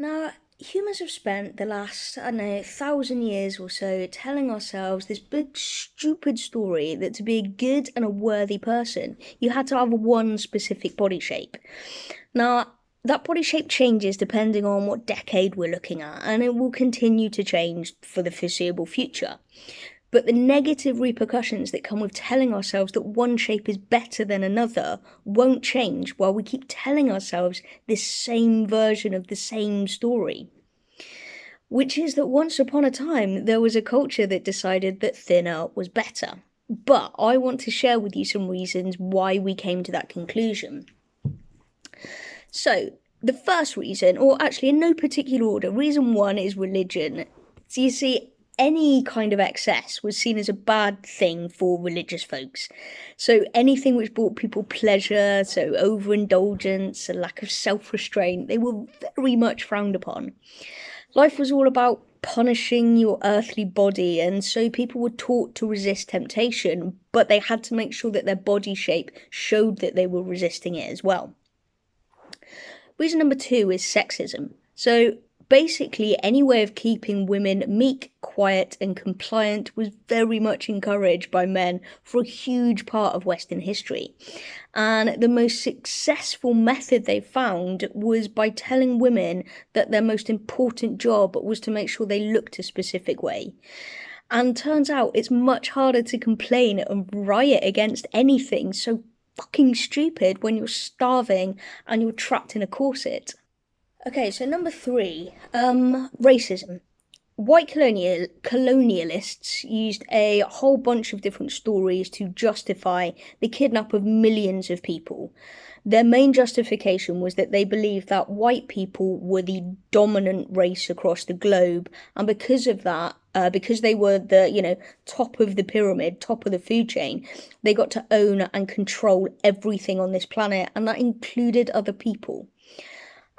Now, humans have spent the last, I don't know, 1,000 years or so telling ourselves this big, stupid story that to be a good and a worthy person, you had to have one specific body shape. Now, that body shape changes depending on what decade we're looking at, and it will continue to change for the foreseeable future. But the negative repercussions that come with telling ourselves that one shape is better than another won't change while we keep telling ourselves this same version of the same story. Which is that once upon a time, there was a culture that decided that thinner was better. But I want to share with you some reasons why we came to that conclusion. So, the first reason, or actually in no particular order, reason one is religion. So, you see, any kind of excess was seen as a bad thing for religious folks. So, anything which brought people pleasure, so overindulgence, a lack of self restraint, they were very much frowned upon. Life was all about punishing your earthly body, and so people were taught to resist temptation, but they had to make sure that their body shape showed that they were resisting it as well. Reason number two is sexism. So basically, any way of keeping women meek, quiet, and compliant was very much encouraged by men for a huge part of Western history. And the most successful method they found was by telling women that their most important job was to make sure they looked a specific way. And turns out it's much harder to complain and riot against anything so fucking stupid when you're starving and you're trapped in a corset. Okay, so number three, racism. White colonialists used a whole bunch of different stories to justify the kidnap of millions of people. Their main justification was that they believed that white people were the dominant race across the globe, and because of that, because they were the, top of the pyramid, top of the food chain, they got to own and control everything on this planet, and that included other people.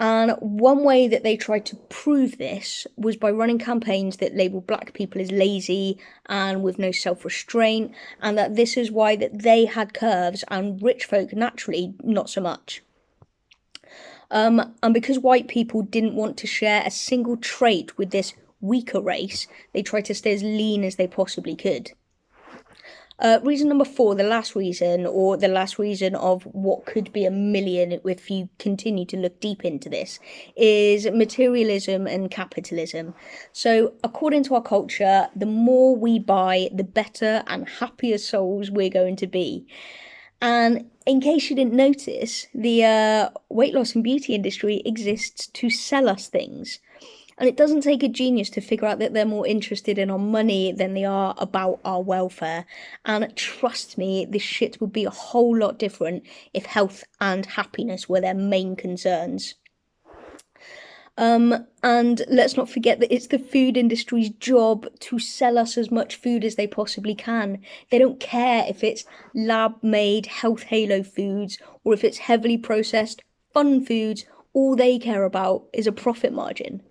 And one way that they tried to prove this was by running campaigns that labelled black people as lazy and with no self-restraint, and that this is why that they had curves and rich folk naturally not so much. And because white people didn't want to share a single trait with this weaker race, they tried to stay as lean as they possibly could. Reason number four, the last reason, or the last reason of what could be a million if you continue to look deep into this, is materialism and capitalism. So, according to our culture, the more we buy, the better and happier souls we're going to be. And in case you didn't notice, the weight loss and beauty industry exists to sell us things. And it doesn't take a genius to figure out that they're more interested in our money than they are about our welfare. And trust me, this shit would be a whole lot different if health and happiness were their main concerns. And let's not forget that it's the food industry's job to sell us as much food as they possibly can. They don't care if it's lab-made health halo foods or if it's heavily processed fun foods. All they care about is a profit margin.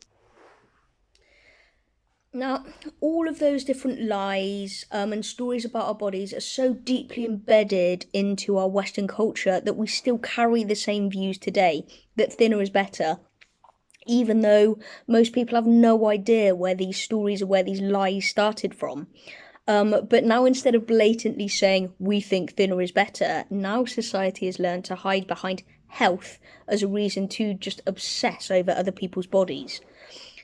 Now, all of those different lies and stories about our bodies are so deeply embedded into our Western culture that we still carry the same views today, that thinner is better, even though most people have no idea where these stories or where these lies started from. But now, instead of blatantly saying we think thinner is better, now society has learned to hide behind health as a reason to just obsess over other people's bodies.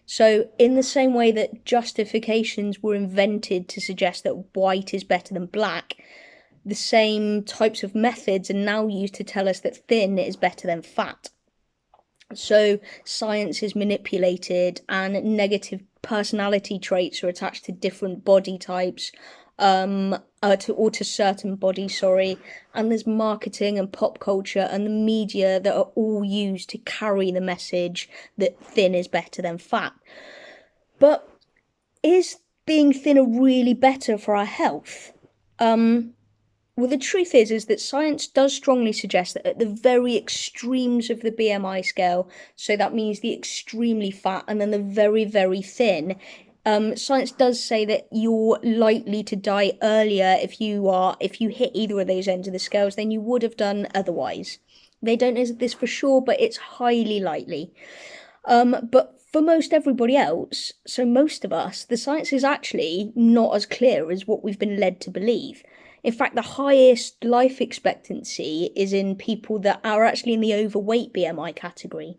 So, in the same way that justifications were invented to suggest that white is better than black, the same types of methods are now used to tell us that thin is better than fat. So, science is manipulated and negative personality traits are attached to different body types, to certain bodies, sorry. And there's marketing and pop culture and the media that are all used to carry the message that thin is better than fat. But is being thinner really better for our health? Well, the truth is that science does strongly suggest that at the very extremes of the BMI scale, so that means the extremely fat and then the very, very thin, science does say that you're likely to die earlier if you hit either of those ends of the scales than you would have done otherwise. They don't know this for sure, but it's highly likely. But for most everybody else, so most of us, the science is actually not as clear as what we've been led to believe. In fact, the highest life expectancy is in people that are actually in the overweight BMI category.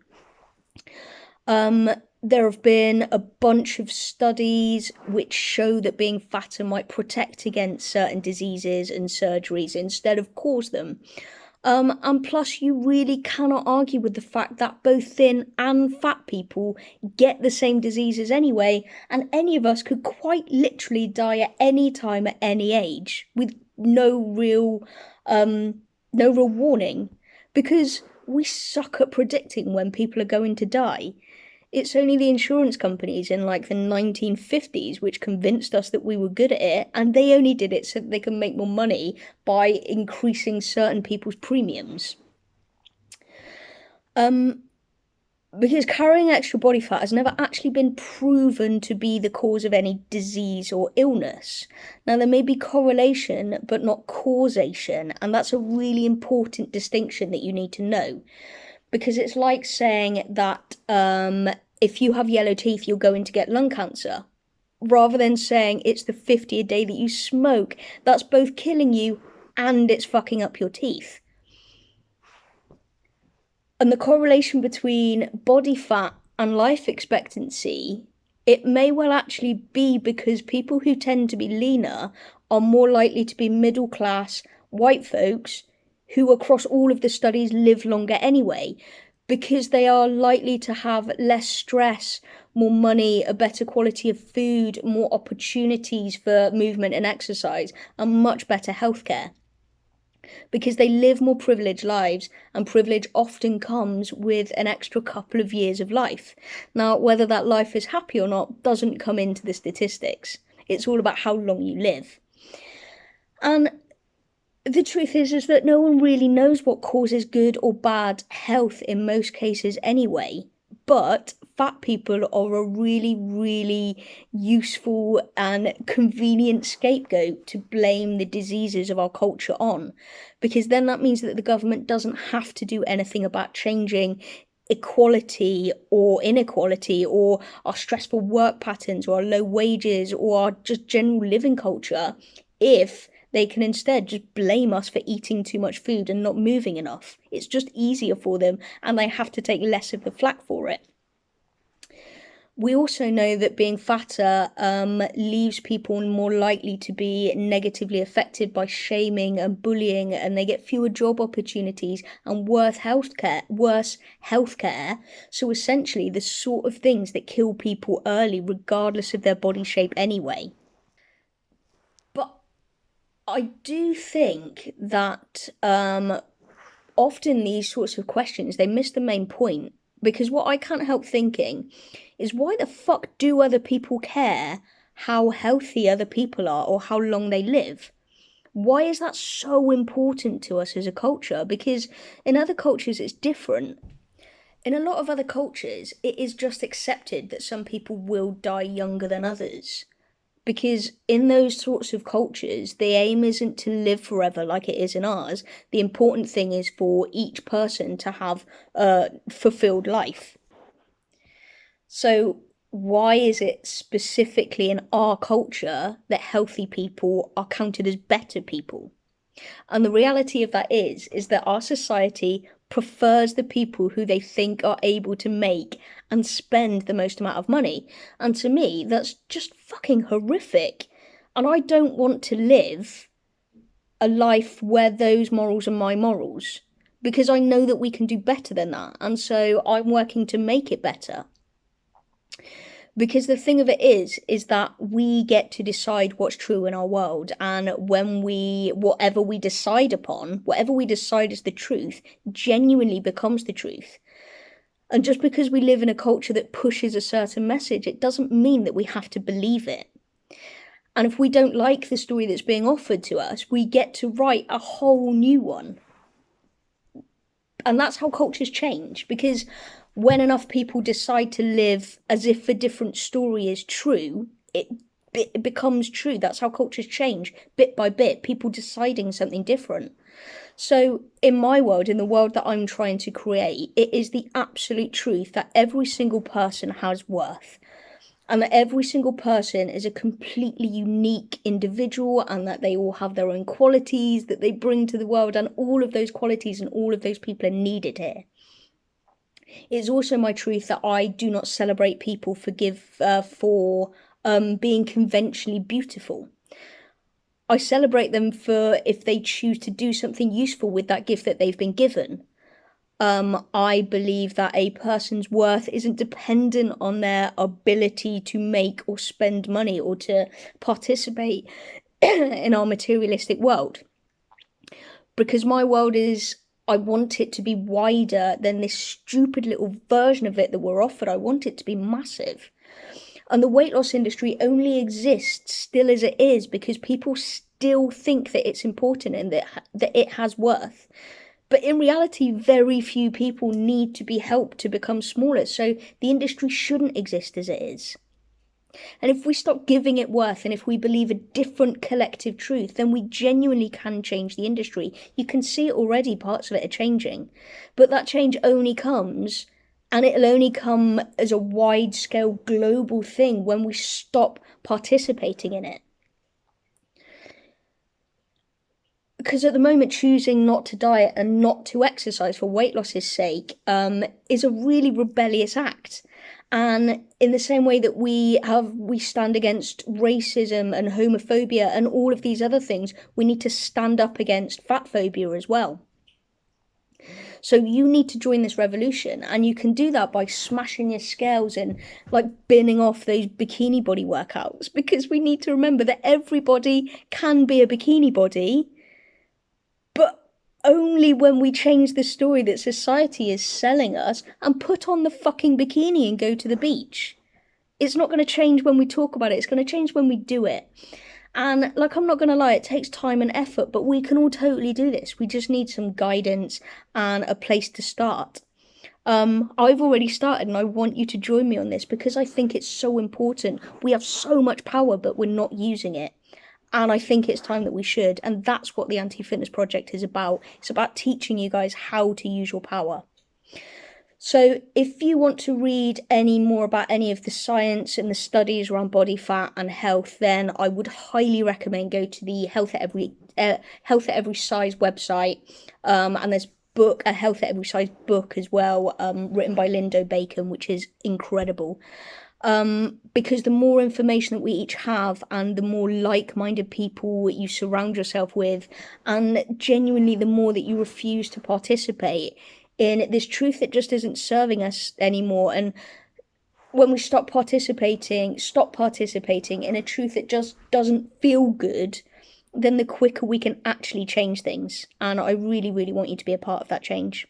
There have been a bunch of studies which show that being fatter might protect against certain diseases and surgeries instead of cause them. And plus, you really cannot argue with the fact that both thin and fat people get the same diseases anyway, and any of us could quite literally die at any time at any age with no real warning, because we suck at predicting when people are going to die. It's only the insurance companies in like the 1950s which convinced us that we were good at it, and they only did it so that they can make more money by increasing certain people's premiums. Because carrying extra body fat has never actually been proven to be the cause of any disease or illness. Now, there may be correlation, but not causation, and that's a really important distinction that you need to know. Because it's like saying that if you have yellow teeth, you're going to get lung cancer, rather than saying it's the 50 a day that you smoke. That's both killing you and it's fucking up your teeth. And the correlation between body fat and life expectancy, it may well actually be because people who tend to be leaner are more likely to be middle class white folks who across all of the studies live longer anyway, because they are likely to have less stress, more money, a better quality of food, more opportunities for movement and exercise, and much better healthcare. Because they live more privileged lives, and privilege often comes with an extra couple of years of life. Now, whether that life is happy or not doesn't come into the statistics. It's all about how long you live. And the truth is that no one really knows what causes good or bad health in most cases anyway. But fat people are a really, really useful and convenient scapegoat to blame the diseases of our culture on. Because then that means that the government doesn't have to do anything about changing equality or inequality or our stressful work patterns or our low wages or our just general living culture, if they can instead just blame us for eating too much food and not moving enough. It's just easier for them, and they have to take less of the flak for it. We also know that being fatter leaves people more likely to be negatively affected by shaming and bullying, and they get fewer job opportunities and worse healthcare. So essentially, the sort of things that kill people early, regardless of their body shape, anyway. But I do think that often these sorts of questions, they miss the main point, because what I can't help thinking is, why the fuck do other people care how healthy other people are or how long they live? Why is that so important to us as a culture? Because in other cultures it's different. In a lot of other cultures, it is just accepted that some people will die younger than others. Because in those sorts of cultures, the aim isn't to live forever like it is in ours. The important thing is for each person to have a fulfilled life. So, why is it specifically in our culture that healthy people are counted as better people? And the reality of that is that our society prefers the people who they think are able to make and spend the most amount of money. And to me, that's just fucking horrific. And I don't want to live a life where those morals are my morals, because I know that we can do better than that. And so I'm working to make it better. Because the thing of it is that we get to decide what's true in our world, and whatever we decide as the truth, genuinely becomes the truth. And just because we live in a culture that pushes a certain message, it doesn't mean that we have to believe it. And if we don't like the story that's being offered to us, we get to write a whole new one. And that's how cultures change, because when enough people decide to live as if a different story is true, it becomes true. That's how cultures change, bit by bit, people deciding something different. So, in my world, in the world that I'm trying to create, it is the absolute truth that every single person has worth, and that every single person is a completely unique individual, and that they all have their own qualities that they bring to the world, and all of those qualities and all of those people are needed here. It's also my truth that I do not celebrate people for being conventionally beautiful. I celebrate them for if they choose to do something useful with that gift that they've been given. I believe that a person's worth isn't dependent on their ability to make or spend money or to participate in our materialistic world. Because my world is, I want it to be wider than this stupid little version of it that we're offered. I want it to be massive. And the weight loss industry only exists still as it is because people still think that it's important and that it has worth. But in reality, very few people need to be helped to become smaller. So the industry shouldn't exist as it is. And if we stop giving it worth and if we believe a different collective truth, then we genuinely can change the industry. You can see it already, parts of it are changing. But that change only comes, and it'll only come as a wide-scale global thing when we stop participating in it. Because at the moment, choosing not to diet and not to exercise for weight loss's sake is a really rebellious act. And in the same way that we stand against racism and homophobia and all of these other things, we need to stand up against fat phobia as well. So you need to join this revolution, and you can do that by smashing your scales and like binning off those bikini body workouts, because we need to remember that everybody can be a bikini body, but only when we change the story that society is selling us and put on the fucking bikini and go to the beach. It's not going to change when we talk about it. It's going to change when we do it. And like, I'm not going to lie, it takes time and effort, but we can all totally do this. We just need some guidance and a place to start. I've already started, and I want you to join me on this because I think it's so important. We have so much power, but we're not using it. And I think it's time that we should. And that's what the Anti-Fitness Project is about. It's about teaching you guys how to use your power. So if you want to read any more about any of the science and the studies around body fat and health, then I would highly recommend go to the Health at Every Size website. And there's a Health at Every Size book as well, written by Lindo Bacon, which is incredible. Because the more information that we each have and the more like-minded people you surround yourself with, and genuinely the more that you refuse to participate in this truth that just isn't serving us anymore, and when we stop participating in a truth that just doesn't feel good, then the quicker we can actually change things. And I really, really want you to be a part of that change.